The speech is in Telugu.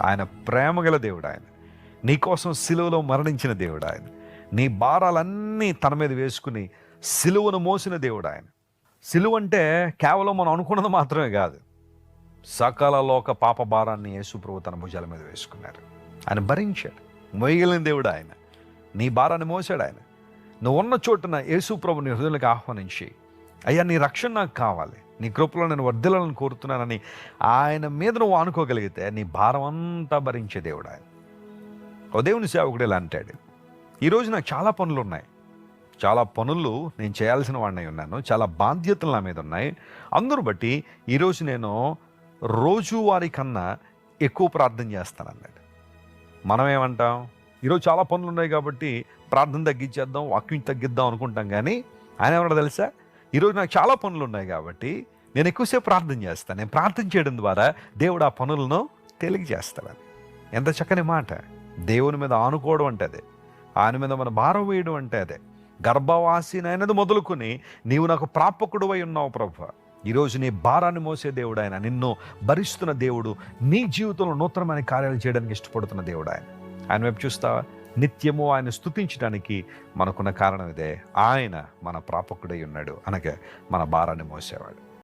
ఆయన ప్రేమగల దేవుడు. ఆయన నీకోసం సిలువలో మరణించిన దేవుడు. ఆయన నీ భారాలన్నీ తన మీద వేసుకుని సిలువను మోసిన దేవుడు. ఆయన సిలువ అంటే కేవలం మనం అనుకున్నది మాత్రమే కాదు. సకల లోక పాప భారాన్ని యేసుప్రభు తన భుజాల మీద వేసుకున్నారు. ఆయన భరించాడు. మోయగలిగిన దేవుడు ఆయన. నీ భారాన్ని మోసాడు ఆయన. నువ్వు ఉన్న చోటున యేసుప్రభు నీ హృదయంలోకి ఆహ్వానించి, అయ్యా నీ రక్షణ నాకు కావాలి, నీ కృపలో నేను వర్ధిల్లాలని కోరుతున్నానని ఆయన మీద నువ్వు ఆనుకోగలిగితే నీ భారం అంతా భరించే దేవుడు ఆయన. ఓ దేవుని సేవకుడు ఇలా అంటాడు, ఈరోజు నాకు చాలా పనులు ఉన్నాయి, చాలా పనులు నేను చేయాల్సిన వాడినై ఉన్నాను, చాలా బాధ్యతలు నా మీద ఉన్నాయి. అందరూ బట్టి ఈరోజు నేను రోజువారి కన్నా ఎక్కువ ప్రార్థన చేస్తాను అన్నాడు. మనం ఏమంటాం, ఈరోజు చాలా పనులు ఉన్నాయి కాబట్టి ప్రార్థన తగ్గించేద్దాం, వాక్యం తగ్గిద్దాం అనుకుంటాం. కానీ ఆయన ఏమన్నా తెలుసా, ఈరోజు నాకు చాలా పనులు ఉన్నాయి కాబట్టి నేను ఎక్కువసేపు ప్రార్థన చేస్తాను, నేను ప్రార్థన చేయడం ద్వారా దేవుడు ఆ పనులను తేలిక చేస్తాడని. ఎంత చక్కని మాట. దేవుని మీద ఆనుకోవడం అంటే అదే, ఆయన మీద మన భారం వేయడం అంటే అదే. గర్భవాసినైనది మొదలుకొని నీవు నాకు ప్రాపకుడు అయి ఉన్నావు ప్రభువా. ఈరోజు నీ భారాన్ని మోసే దేవుడు ఆయన, నిన్ను భరిస్తున్న దేవుడు, నీ జీవితంలో నూతనమైన కార్యాలు చేయడానికి ఇష్టపడుతున్న దేవుడు ఆయన. ఆయన వైపు చూస్తావా? నిత్యము ఆయన స్తుతించడానికి మనకున్న కారణం ఇదే. ఆయన మన ప్రాపకుడై ఉన్నాడు, అనగా మన భారాన్ని మోసేవాడు.